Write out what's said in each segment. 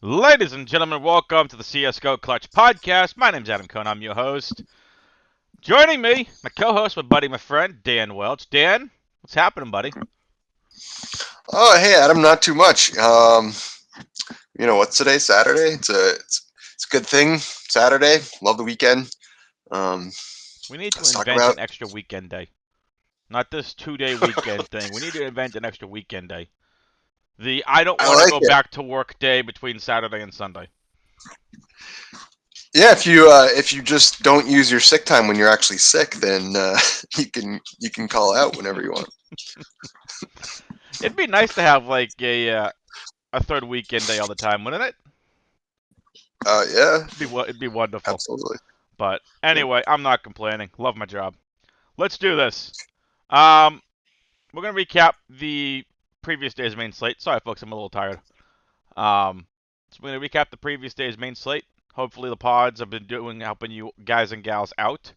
Ladies and gentlemen, welcome to the CSGO Clutch Podcast. My name's Adam Cohn. I'm your host. Joining me, my co-host, my buddy, my friend, Dan Welch. Dan, what's happening, buddy? Oh, hey, Adam, not too much. What's today? Saturday. It's a good thing. Saturday. Love the weekend. Um, We need to let's talk invent about. an extra weekend day. Not this 2-day weekend thing. We need to invent an extra weekend day. The I don't I want to like go it. back to work day between Saturday and Sunday. Yeah, if you just don't use your sick time when you're actually sick, then you can call out whenever you want. It'd be nice to have like a third weekend day all the time, wouldn't it? Yeah, It'd be wonderful. absolutely. But Yep. anyway, I'm not complaining. Love my job. Let's do this. Um, we're gonna recap the previous day's main slate. Sorry, folks, I'm a little tired. So we're gonna recap the previous day's main slate. Hopefully, the pods have been helping you guys and gals out.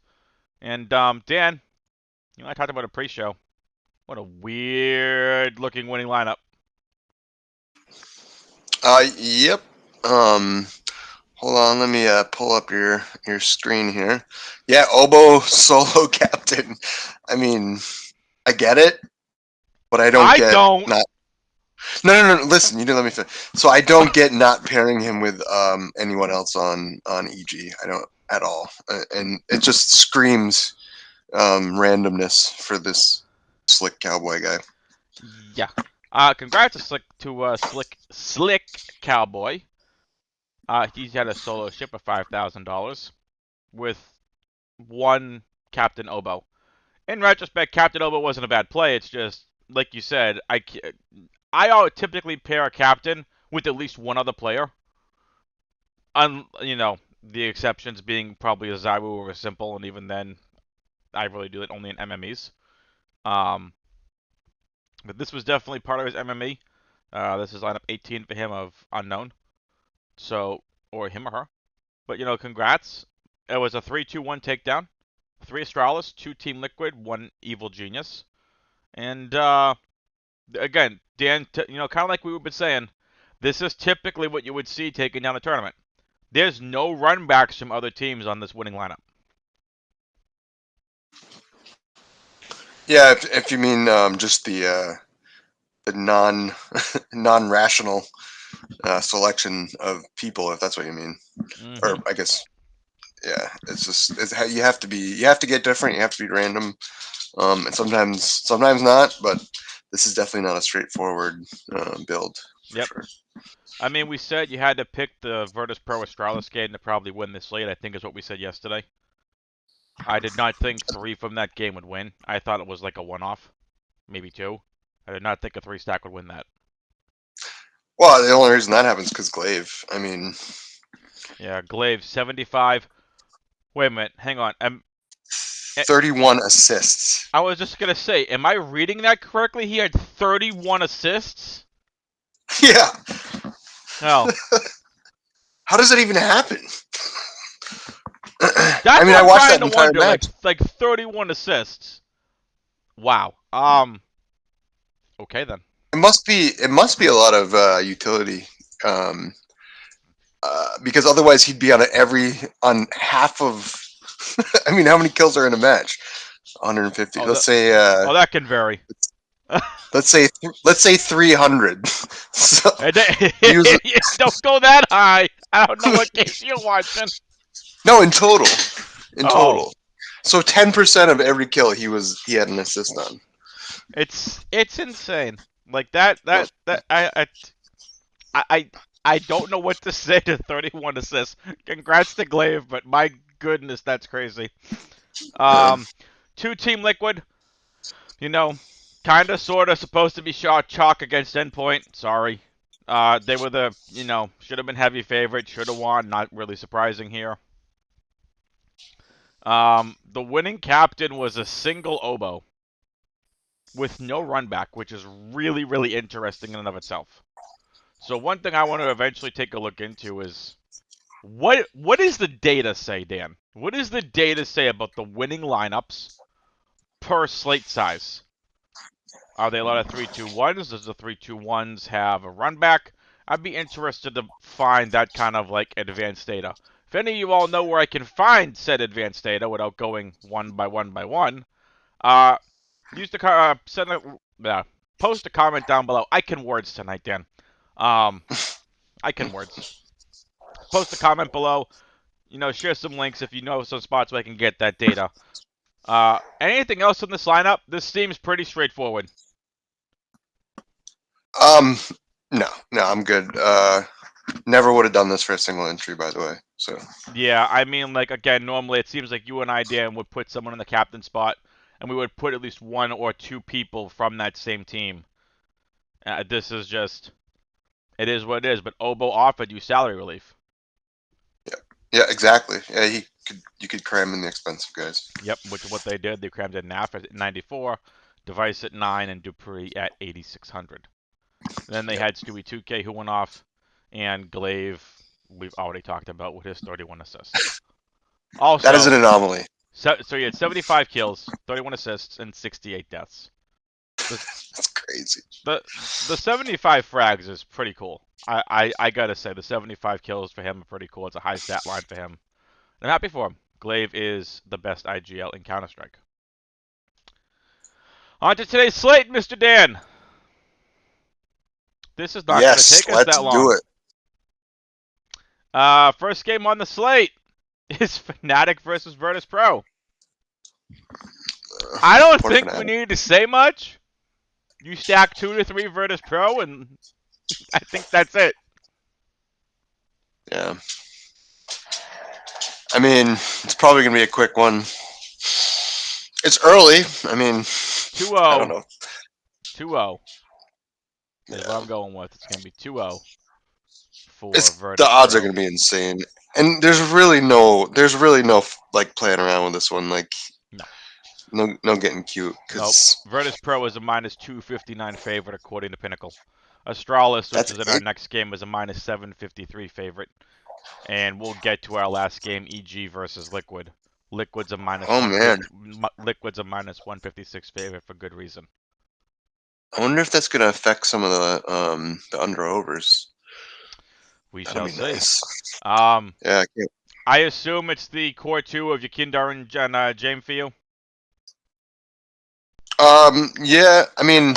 And Dan, I talked about a pre-show. What a weird looking winning lineup. Yep. Um, Hold on, let me pull up your screen here. Yeah, Obo solo captain. I mean, I get it, but I don't I get don't. not. No. Listen, you didn't let me finish. So I don't get not pairing him with anyone else on EG. I don't at all, and it just screams randomness for this slick cowboy guy. Yeah. Congrats to Slick Cowboy. He's had a solo ship of $5,000 with one Captain Obo. In retrospect, Captain Obo wasn't a bad play. It's just like you said. I typically pair a captain with at least one other player. The exceptions being probably a Zywu or a Simple, and even then, I really do it only in MMEs. Um, but this was definitely part of his MME. This is lineup 18 for him of unknown. So, or him or her. But congrats. It was a 3-2-1 takedown. 3 Astralis, 2 Team Liquid, 1 Evil Genius. And again, Dan, kind of like we've been saying, this is typically what you would see taking down a tournament. There's no runbacks from other teams on this winning lineup. Yeah, if you mean just the non rational selection of people, if that's what you mean, or Hmm I guess yeah, it's how you have to get different, you have to be random, and sometimes not, but this is definitely not a straightforward build for Yep. sure. I mean, we said you had to pick the Virtus Pro Astralis game to probably win this slate, I think is what we said yesterday. I did not think 3 from that game would win. I thought it was like a one-off, maybe 2. I did not think a 3 stack would win that. Well, the only reason that happens because Glaive. I mean, Yeah, Glaive 75. Wait a minute, hang on. 31 assists. I was just gonna say, am I reading that correctly? He had 31 assists. Yeah, No, how does that even happen? I that's mean, what I I'm watched trying that to entire wonder. Like match. like 31 assists. Wow. Okay then. It must be a lot of utility, um, because otherwise he'd be on half of. I mean, how many kills are in a match? 150. Oh, Let's say that can vary. let's say let's say 300. So use Don't go that high. I don't know what game you're watching. no in total, in Oh, total. So 10% of every kill he had an assist on. it's insane. Like that Well, that that I I don't know what to say to 31 assists. Congrats to Glaive, but my goodness, that's crazy. yeah. Um, 2 Team Liquid, you know, kind of, sort of supposed to be shot chalk against Endpoint. Sorry. They were should have been heavy favorite, should have won. Not really surprising here. The winning captain was a single oboe with no run back, which is really, really interesting in and of itself. So one thing I want to eventually take a look into is what does the data say, Dan? What does the data say about the winning lineups per slate size? Are they a lot of 3-2-1s? Does the 3-2-1s have a run back? I'd be interested to find that kind of like advanced data. If any of you all know where I can find said advanced data without going one by one by one, uh, use the send post a comment down below. I can words tonight, Dan. Um, I can words. Post a comment below. Share some links if you know some spots where I can get that data. Anything else in this lineup? This seems pretty straightforward. Um, no, I'm good. Never would have done this for a single entry, by the way. So Yeah, I mean, like, again, normally it seems like you and I, Dan, would put someone in the captain spot, and we would put at least one or two people from that same team. This is just, it is what it is, but Obo offered you salary relief. yeah, exactly. Yeah, you could cram in the expensive guys. Yep, which is what they did. They crammed in Naf at 94, Device at 9, and Dupree at 8,600. Then they Yeah, had Stewie 2K who went off, and Glaive, we've already talked about with his 31 assists. that is Also, an anomaly. so he had 75 kills, 31 assists, and 68 deaths. The That's crazy. the the 75 frags is pretty cool. I gotta say the 75 kills for him are pretty cool. It's a high stat line for him. I'm happy for him. Glaive is the best IGL in Counter Strike. On to today's slate, Mr. Dan. This is not gonna Yes, take us let's that do long. it. First game on the slate is Fnatic versus Virtus Pro. I don't Poor think we Fnatic. need to say much. You stack 2 to 3 Virtus Pro, and I think that's it. Yeah. I mean, it's probably gonna be a quick one. It's early. I mean, I don't 2-0. know. 2-0 is what Yeah, I'm going with. It's going to be 2-0 for it's the Virtus odds are Pro. gonna be insane, and there's really no like playing around with this one. Like, No. no getting cute Nope. because Virtus Pro is a minus 259 favorite according to Pinnacle. Astralis, which that's is in our it. next game, is a minus 753 favorite. And we'll get to our last game, EG versus Liquid. Liquid's a minus Oh man, 150. Liquid's a minus 156 favorite for good reason. I wonder if that's gonna affect some of the under overs. We That'll shall be see. nice. Um, Yeah, I can't. I assume it's the core two of Yakindar and James for you. Yeah, I mean,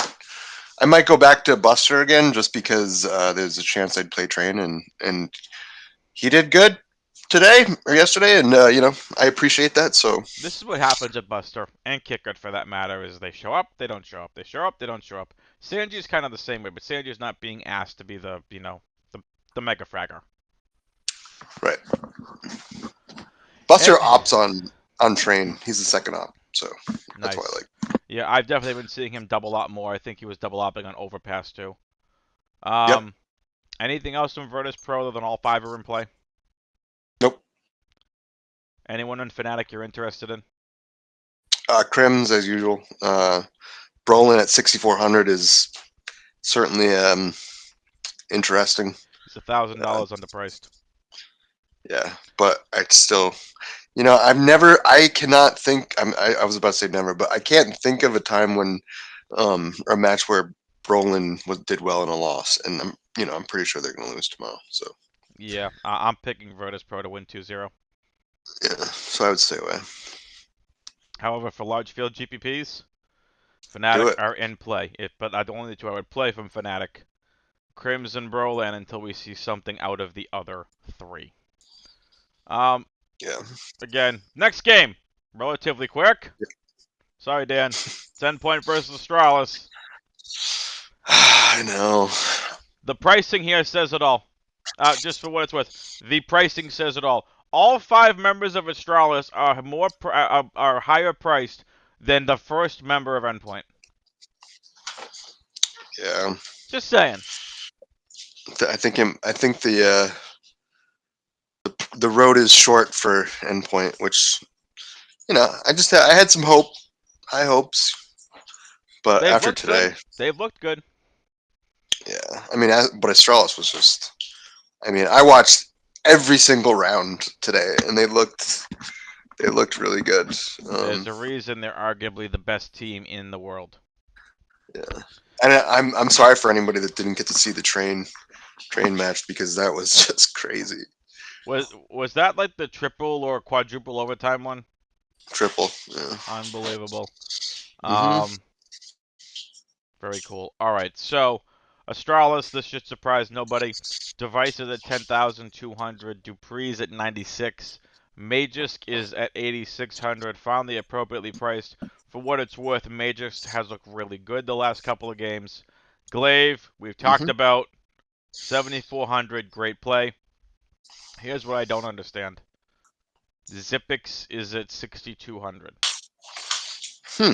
I might go back to Buster again just because there's a chance I'd play Train, and he did good today or yesterday, and I appreciate that. So This is what happens at Buster and Kickert for that matter is they show up, they don't show up, they show up, they don't show up. Sanji's kind of the same way, but Sanji's not being asked to be the mega fragger. right, Buster And opts on Train. He's the second op, so that's why I nice. like. Yeah, I've definitely been seeing him double up more. I think he was double opping on Overpass too. Yep. Um, anything else from Virtus Pro other than all five are in play? Nope. Anyone in Fnatic you're interested in? Crims as usual. Brolin at 6,400 is certainly interesting. He's $1,000 Uh, underpriced. yeah, but I still, I cannot think. I was about to say never, but I can't think of a time when a match where Brolin did well in a loss, and I'm pretty sure they're going to lose tomorrow. So Yeah, I'm picking Virtus Pro to win 2-0. yeah, so I would stay away. However, for large field GPPs, Do Fnatic it. are in play. But the only two I would play from Fnatic, Crimson Brolan until we see something out of the other three. Um, Yeah, again, next game, relatively quick. Sorry, Dan. 10-point versus Astralis. I know. The pricing here says it all. Just for what it's worth, the pricing says it all. All five members of Astralis are are higher priced than the first member of Endpoint. Yeah, Just saying. I think the road is short for endpoint, which I had some high hopes, but They've after looked good. today, They've looked good. yeah, I mean, but Astralis was just. I mean, I watched every single round today, and they looked really good. There's a reason they're arguably the best team in the world. Yeah, and I'm sorry for anybody that didn't get to see the train. train match because that was just crazy. Was that like the triple or quadruple overtime one? Triple. Yeah. Unbelievable. Mhm. Um, Very cool. All right, so Astralis, this should surprise nobody. Devices at 10,200. Dupree's at 96. Magisk is at 8,600. Finally, appropriately priced. For what it's worth, Magisk has looked really good the last couple of games. Glaive, we've talked Mhm. about. 7,400. Great play. Here's what I don't understand. ZipX is at 6,200. Hmm.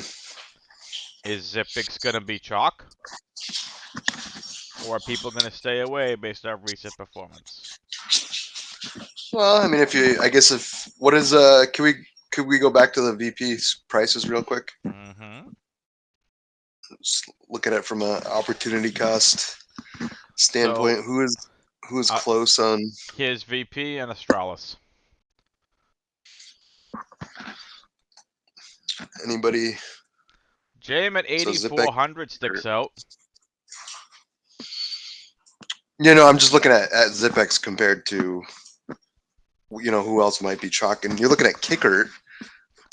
Is ZipX going to be chalk? Or are people going to stay away based on recent performance? Well, I mean, if you, I guess if what is can we could we go back to the VP prices real quick? Mm-hmm. Just look at it from a opportunity cost So, standpoint. Who is uh, close on here's VP and Astralis. anybody? Jame at So ZipX. 8,400 sticks out. I'm just looking at ZipX compared to who else might be chalking. You're looking at Kicker.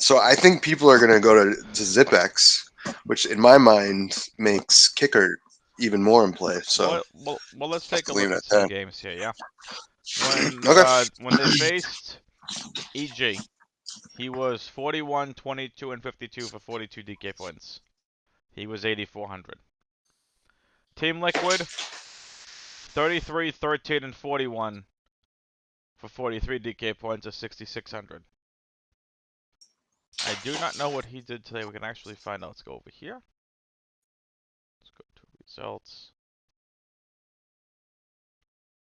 So I think people are going to go to ZipX, which in my mind makes Kicker even more in play. So Well, let's take a leave look it at at some that. games here, yeah? When Okay. uh, when they faced EG, he was 41, 22, and 52 for 42 DK points. He was 8,400. Team Liquid, 33, 13, and 41 for 43 DK points of 6,600. I do not know what he did today. We can actually find out. Let's go over here. Let's go to results.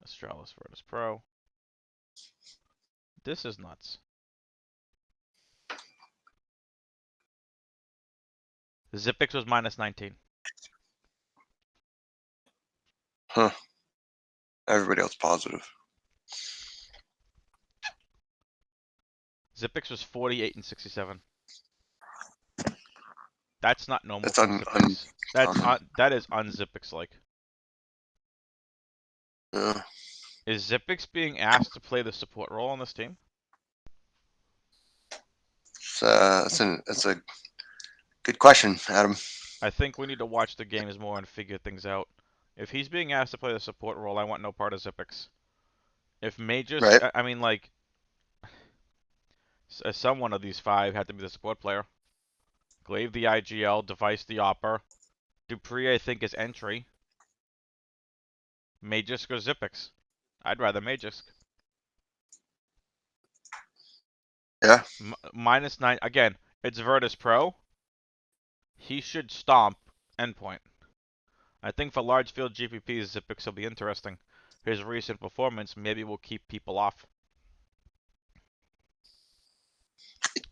Astralis Virtus Pro. This is nuts. ZipX was minus 19. Huh. Everybody else positive. ZipX was 48 and 67. That's not normal That's from ZipX. uncommon. That is unZipX like. Yeah. Is ZipX being asked to play the support role on this team? That's a good question, Adam. I think we need to watch the games more and figure things out. If he's being asked to play the support role, I want no part of ZipX. If Majors, Right? I mean, like, some one of these five had to be the support player. Glaive the IGL, Device the Opper. Dupree, I think, is entry. Magisk or ZipX? I'd rather Magisk. Yeah. Minus 9. Again, it's Virtus Pro. He should stomp endpoint. I think for large field GPPs, ZipX will be interesting. His recent performance maybe will keep people off.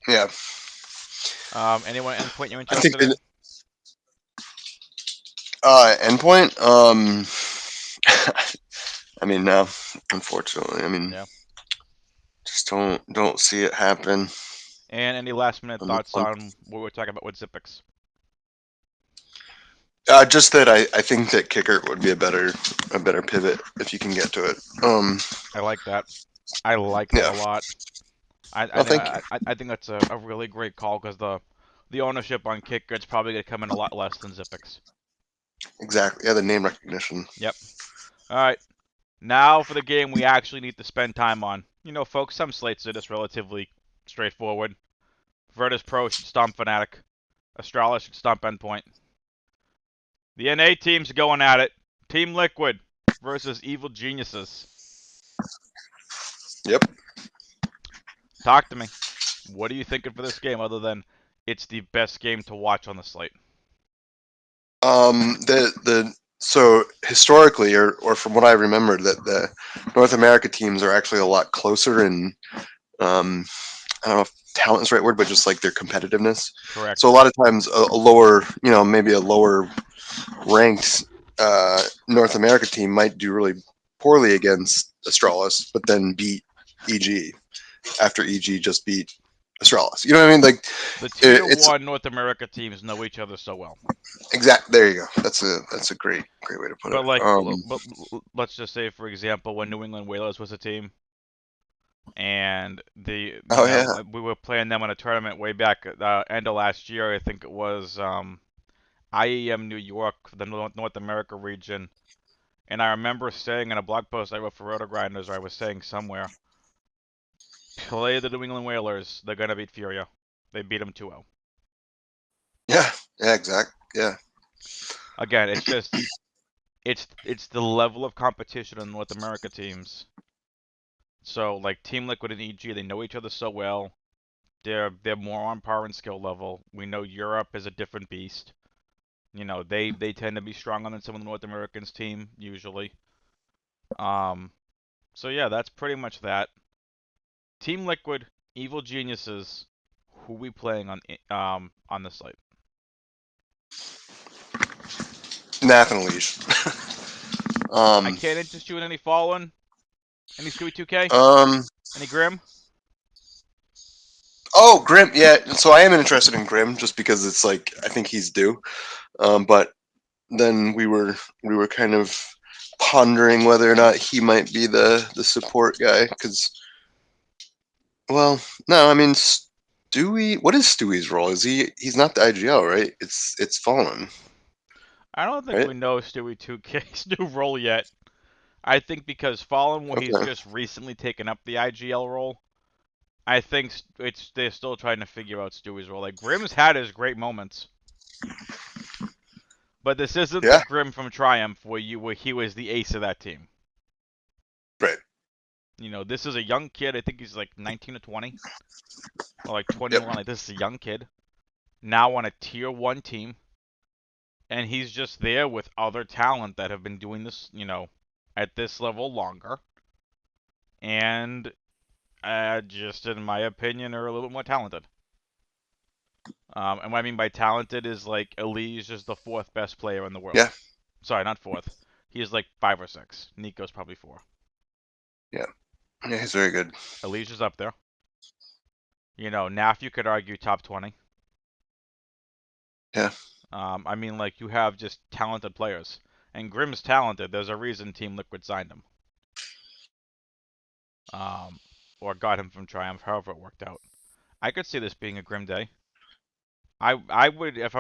Yeah. Anyone endpoint you're I think interested in? endpoint. I mean, no. Unfortunately, I mean, Yeah. just don't see it happen. And any last minute On this thoughts one. on what we're talking about with ZipX? Just that I think that kicker would be a better pivot if you can get to it. I like that. I like that Yeah. a lot. Well, thank you. I think that's a really great call because the ownership on Kicker is probably gonna come in a lot less than ZipX. Exactly. Yeah, the name recognition. Yep. All right. Now for the game we actually need to spend time on. Folks, some slates are just relatively straightforward. Virtus Pro should stomp Fnatic. Astralis should stomp Endpoint. The NA team's going at it. Team Liquid versus Evil Geniuses. Yep. Talk to me. What are you thinking for this game other than it's the best game to watch on the slate? The so historically, or from what I remember, that the North America teams are actually a lot closer in I don't know if talent is the right word, but just like their competitiveness. So a Correct. lot of times a lower, maybe a lower ranked North America team might do really poorly against Astralis, but then beat EG after EG just beat Astralis. You know what I mean? Like The tier it's one North America teams know each other so well. exact. There you go. That's a great way to put it. But let's just say, for example, when New England Whalers was a team, and Oh yeah, we were playing them in a tournament way back end of last year. I think it was IEM New York, the North America region. And I remember saying in a blog post I wrote for Roto Grinders, or I was saying somewhere, play the New England Whalers. They're gonna beat Furia. They beat them 2-0. yeah, yeah, exact. Yeah, Again, it's just it's the level of competition in North America teams. So like Team Liquid and EG, they know each other so well. They're more on par and skill level. We know Europe is a different beast. They tend to be stronger than some of the North Americans team usually. Um, so yeah, that's pretty much that. Team Liquid, Evil Geniuses, who we playing on the site? Nath and Leash. I um, can't interest you in any Fallen, any Stewie 2K, um. any Grim. Oh, Grim. Yeah. So I am interested in Grim just because it's like I think he's due. But then we were kind of pondering whether or not he might be the support guy because well no I mean Stewie, what is Stewie's role? Is he's not the IGL, right? It's Fallen, I don't think right? we know Stewie 2K's new role yet. I think because Fallen, well, he's Okay. just recently taken up the IGL role. I think they're still trying to figure out Stewie's role. Like Grim's had his great moments, but this isn't the Yeah. Grim from Triumph where he was the ace of that team. Right. This is a young kid. I think he's like 19 or 20, or like Yep. 21. Like this is a young kid now on a tier one team, and he's just there with other talent that have been doing this, at this level longer, and just in my opinion, are a little bit more talented. And what I mean by talented is like Elise is the fourth best player in the world. Yeah. Sorry, not fourth. He is like 5 or 6. Nico's probably 4. Yeah. Yeah. He's very good. Alicia's up there. Naf you could argue top 20. Yeah. I mean, like you have just talented players, and Grimm's talented. There's a reason Team Liquid signed him, um, or got him from Triumph. However it worked out. I could see this being a Grim day. I would if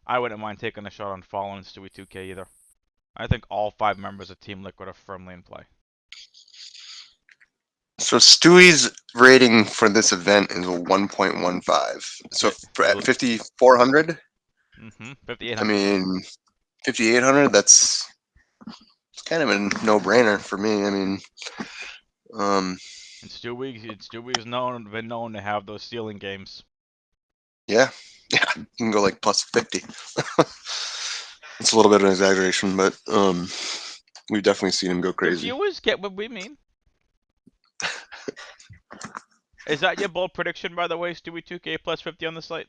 I wouldn't mind taking a shot on Fallen and Stewie 2K either. I think all 5 members of Team Liquid are firmly in play. So Stewie's rating for this event is a 1.15. So for at 5,400, I 5,800. mean 5,800. That's it's kind of a no-brainer for me. I mean, um, And Stewie's been known to have those stealing games. yeah, yeah, you can go like plus 50. It's a little bit of an exaggeration, but we've definitely seen him go The crazy. viewers get what we mean. Is that your bold prediction, by the way, Stewie 2K plus 50 on the site?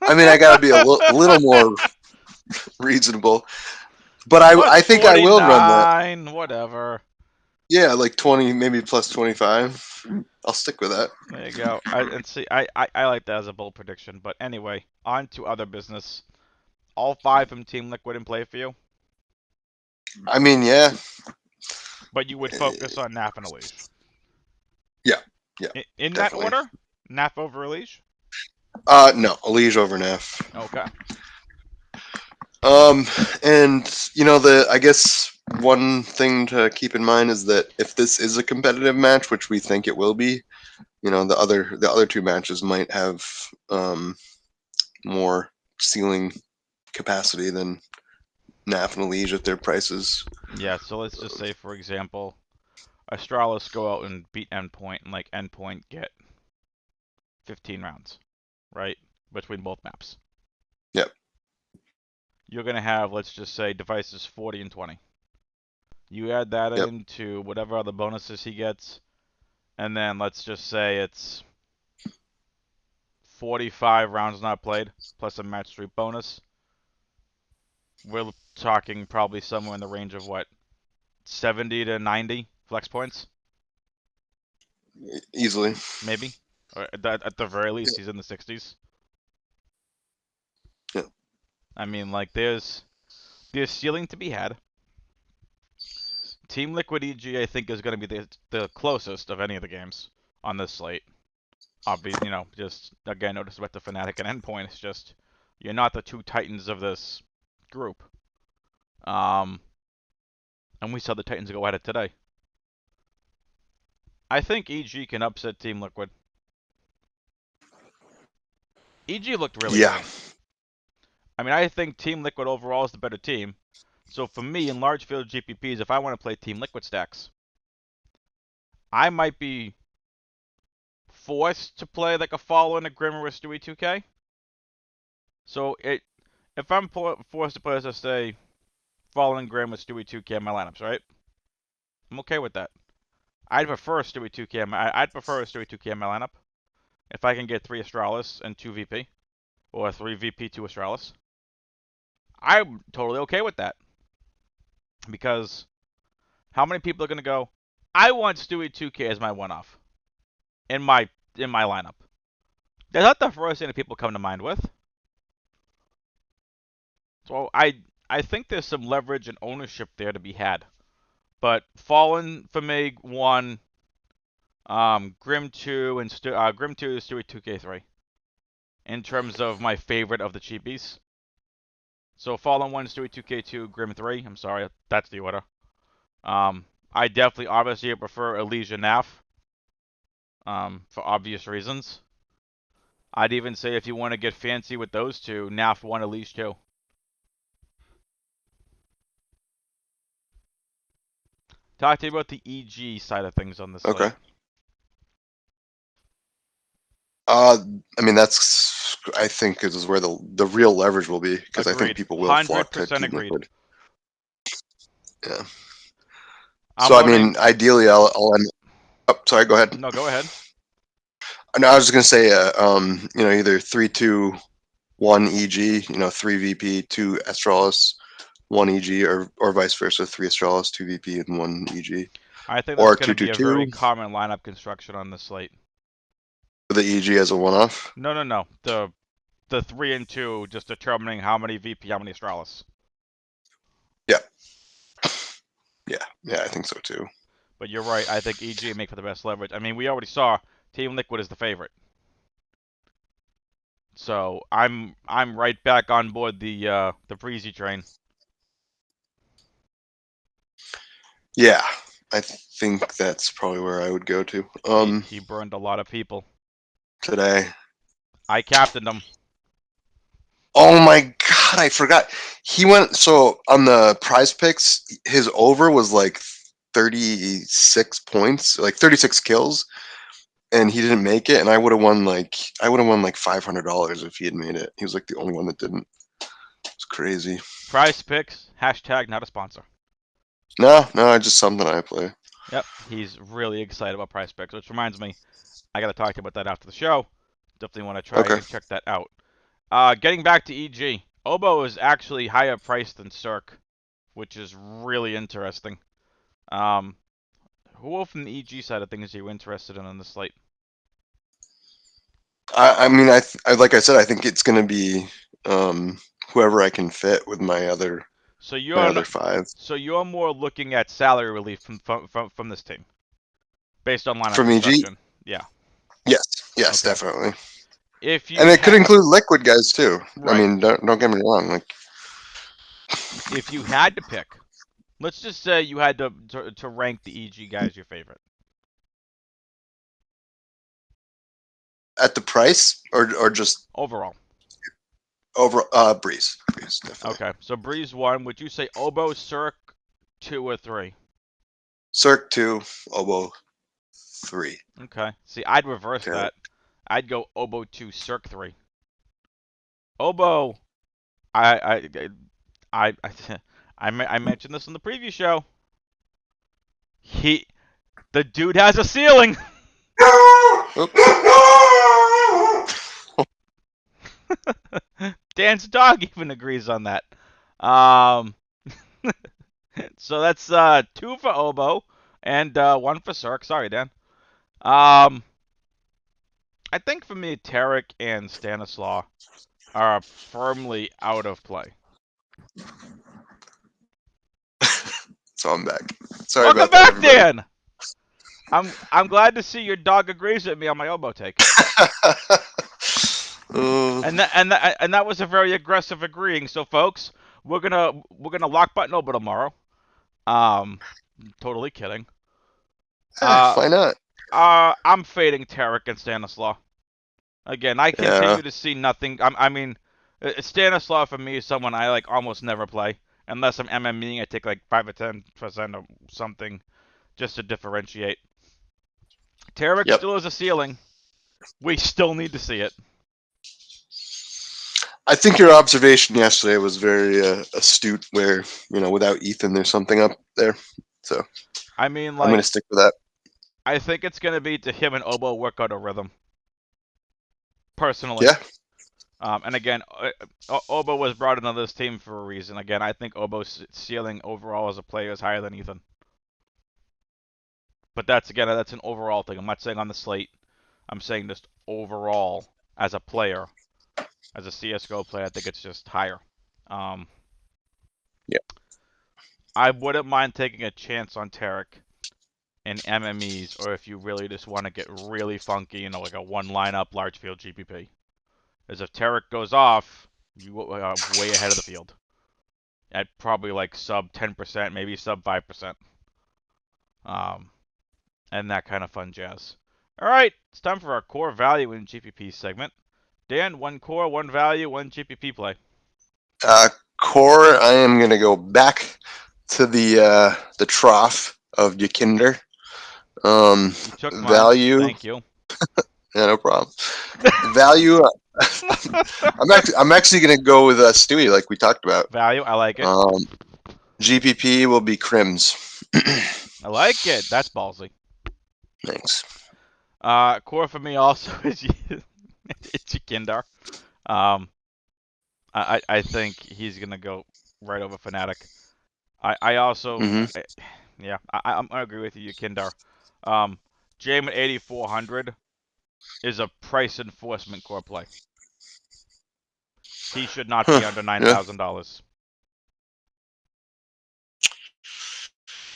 I mean, I gotta be a little more reasonable, but Plus I think I will run that. 49, whatever. Yeah, like 20, maybe plus 25. I'll stick with that. There you go. I like that as a bold prediction. But anyway, on to other business. All 5 from Team Liquid in play for you, I mean, yeah, but you would focus on Naf and Elise. yeah, yeah, In that definitely. order? Naf over Elise? No, Elige over Neff. Okay. Um, and I guess one thing to keep in mind is that if this is a competitive match, which we think it will be, the other two matches might have more ceiling capacity than NAF and Elige at their prices. Yeah, so let's just say, for example, Astralis go out and beat Endpoint, and like Endpoint get 15 rounds, right? Between both maps. Yep, You're going to have, let's just say, devices 40 and 20. You add that yep, into whatever other bonuses he gets, and then let's just say it's 45 rounds not played, plus a match streak bonus. We're talking probably somewhere in the range of what, 70 to 90 flex points? easily. maybe. Or at the very least, he's in the 60s. Yeah. I mean, like, there's ceiling to be had. Team Liquid EG, I think, is going to be the closest of any of the games on this slate. Obviously, just again, no disrespect to Fnatic and Endpoint. It's just you're not the two titans of this group. Um, and we saw the Titans go at it today. I think EG can upset Team Liquid. EG looked really Yeah. good. I mean, I think Team Liquid overall is the better team. So for me, in large field GPPs, if I want to play Team Liquid stacks, I might be forced to play like a Follow and a Grim or a Stewie 2K. So if I'm forced to play, as I say, Follow and Grim with Stewie 2K in my lineups, right? I'm okay with that. I'd prefer a Stewie 2K. I'd prefer a Stewie 2K in my lineup if I can get 3 Astralis and 2 VP, or 3 VP, 2 Astralis. I'm totally okay with that because how many people are gonna go? I want Stewie 2K as my one-off in my lineup. That's not the first thing that people come to mind with. So I think there's some leverage and ownership there to be had. But Fallen for me 1, Grim 2 and Grim 2 is Stewie 2K3 in terms of my favorite of the cheapies. So Fallen 1, Stewie 2K2, Grim 3. I'm sorry, that's the order. I definitely obviously prefer Elysia Naf. For obvious reasons. I'd even say if you want to get fancy with those two, Naf 1, Elysia 2. Talk to you about the EG side of things on this Okay. slate. Uh, I mean I think is where the real leverage will be because I think Agreed. people will flock to 100% Team agreed. Liquid. Yeah. I'm So I owning. mean, ideally, I'll end. Oh, sorry. Go ahead. No, go ahead. No, I was just gonna say, either 3-2-1 EG, 3 VP, 2 Astralis, 1 EG, or vice versa, 3 Astralis, 2 VP, and 1 EG, I think that's or going to two be two a very two common lineup construction on this slate. with the EG as a one-off. No, no, no. The 3 and 2 just determining how many VP, how many Astralis. Yeah, yeah, I think so too. But you're right. I think EG make for the best leverage. I mean, we already saw Team Liquid is the favorite. So I'm right back on board the Breezy train. Yeah, I think that's probably where I would go to. He burned a lot of people. Today. I captained him. Oh my god, I forgot. He went so on the prize picks, his over was like 36 points, like 36 kills, and he didn't make it, and I would have won like $500 if he had made it. He was like the only one that didn't. It's crazy. Prize picks, hashtag not a sponsor. No, just something I play. Yep, he's really excited about prize picks, which reminds me, I gotta talk to you about that after the show. Definitely want to try Okay. and check that out. Getting back to EG, Oboe is actually higher priced than Cirque, which is really interesting. Um, who from the EG side of things are you interested in on this slate? I mean, like I said, I think it's gonna be whoever I can fit with my other So my you're other not, five. so you're more looking at salary relief from this team based on lineup From EG, construction. Yeah. yes, Okay. definitely. If And you it could had include liquid guys too. I right, mean, don't get me wrong. Like if you had to pick, let's just say you had to rank the EG guys your favorite at the price, or just overall. over Breeze definitely. Okay. So Breeze 1, would you say Oboe, Cirque 2 or 3? Cirque 2, Oboe 3. Okay. See, I'd reverse Terran. that. I'd go Oboe 2, Cirque 3. Oboe, I I I I mentioned this in the preview show. He the dude has a ceiling. Dan's dog even agrees on that. Um, so that's 2 for Oboe and 1 for Cirque. Sorry, Dan. Um, I think for me, Tarek and Stanislaw are firmly out of play. So I'm back. Sorry Welcome about that, back, everybody. Dan. I'm glad to see your dog agrees with me on my elbow take. uh, And that was a very aggressive agreeing. So folks, we're gonna lock button over tomorrow. Um, totally kidding. Uh, why not? I'm fading Tarek and Stanislaw. Again, I Yeah. continue to see nothing. I mean, Stanislaw for me is someone I like almost never play unless I'm MMEing. I take like 5 or 10% of something just to differentiate. Tarek Yep. still has a ceiling. We still need to see it. I think your observation yesterday was very astute. Where without Ethan, there's something up there. So I mean, I'm going like, to stick with that. I think it's gonna be to him and Obo work out a rhythm. Personally, Yeah. and again, Obo was brought into this team for a reason. Again, I think Obo's ceiling overall as a player is higher than Ethan. But that's an overall thing. I'm not saying on the slate. I'm saying just overall as a player, as a CS:GO player, I think it's just higher. Um, Yeah. I wouldn't mind taking a chance on Tarek in MMEs, or if you really just want to get really funky, like a one lineup large field GPP. As if Tarek goes off, you are way ahead of the field at probably like sub 10%, maybe sub 5%. Um, and that kind of fun jazz. All right, it's time for our core value in GPP segment. Dan, one core, one value, one GPP play. Uh, Core, I am going to go back to the trough of Yakinder. You took mine. Value, Thank you. yeah, no problem. Value, I'm actually going to go with Stewie, like we talked about. Value, I like it. Um, GPP will be Crims. I like it. That's ballsy. Thanks. Core for me also is it's Kindar. Um, I think he's gonna go right over Fnatic. I also Hmm. yeah, I agree with you, Kindar. Um, Jame at 8,400 is a price enforcement core play. He should not Huh. be under nine Yeah. thousand dollars.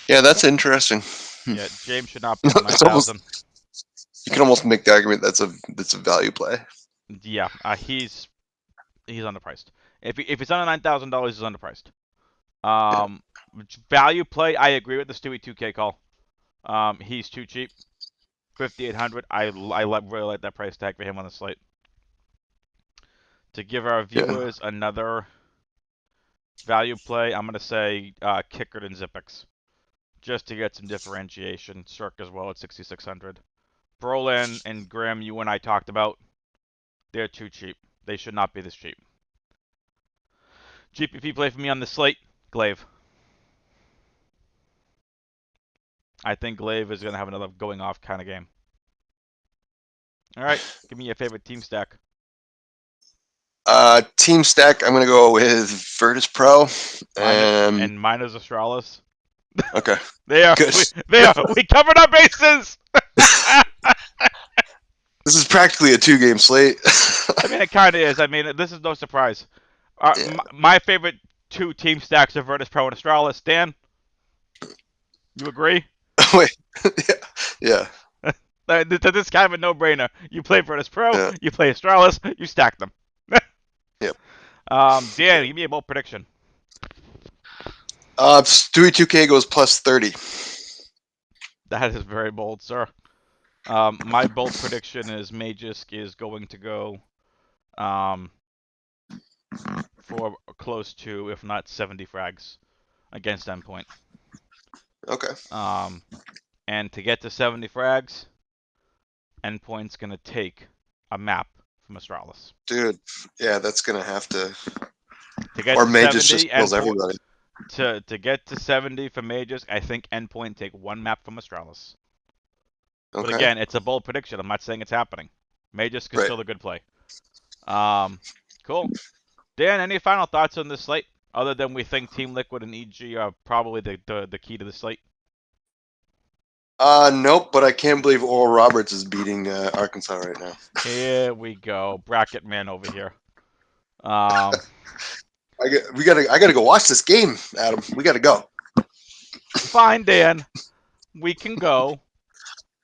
Yeah, that's interesting. Yeah, James should not be under nine It's almost thousand. you can almost make the argument that's a value play. Yeah, he's underpriced. If it's under $9,000, he's underpriced. Yeah. Um, Value play, I agree with the Stewie 2K call. He's too cheap. 5,800. Really like that price tag for him on the slate. To give our Yeah. viewers another value play, I'm gonna say Kicker and ZipX, just to get some differentiation. Cirque as well at 6,600. Brolin and Grimm, you and I talked about, they're too cheap. They should not be this cheap. GPP play for me on the slate, Glaive. I think Glaive is gonna have another going off kind of game. All right, give me your favorite team stack. Team stack. I'm gonna go with Virtus Pro. Mine and mine is Astralis. Okay. There, Good. we covered our bases. This is practically a 2-game slate. I mean, it kind of is. I mean, this is no surprise. Yeah. My favorite two team stacks are Virtus Pro and Astralis. Dan, you agree? Wait. Yeah. Yeah. This is kind of a no-brainer. You play Virtus Pro, Yeah. you play Astralis, you stack them. Yep. Dan, give me a bold prediction. Stewie 2K goes plus 30. That is very bold, sir. My bold prediction is Magisk is going to go for close to, if not 70 frags against Endpoint. Okay. Um, and to get to 70 frags, Endpoint's going to take a map from Astralis. Dude. Yeah, that's gonna have to. To get Or to Mages just 70, kills Endpoint everybody. to get to 70 for Magisk, I think Endpoint take one map from Astralis. But Okay. again, it's a bold prediction. I'm not saying it's happening. Magisk is Right. still a good play. Cool. Dan, any final thoughts on this slate? Other than we think Team Liquid and EG are probably the key to the slate. Nope, but I can't believe Oral Roberts is beating Arkansas right now. Here we go. Bracket man over here. Um, I gotta go watch this game, Adam. We gotta go. Fine, Dan. We can go.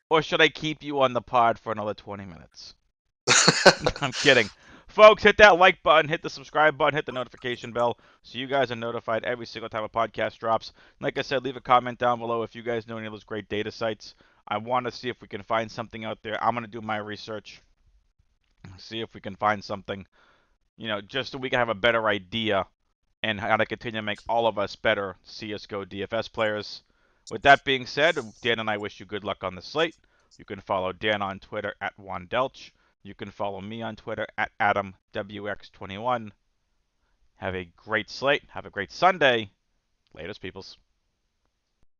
Or should I keep you on the pod for another 20 minutes? I'm kidding. Folks, hit that like button, hit the subscribe button, hit the notification bell so you guys are notified every single time a podcast drops. Like I said, leave a comment down below if you guys know any of those great data sites. I want to see if we can find something out there. I'm going to do my research, see if we can find something, just so we can have a better idea and how to continue to make all of us better CSGO DFS players. With that being said, Dan and I wish you good luck on the slate. You can follow Dan on Twitter at WanDelch. You can follow me on Twitter at AdamWX21. Have a great slate. Have a great Sunday. Latest, peoples.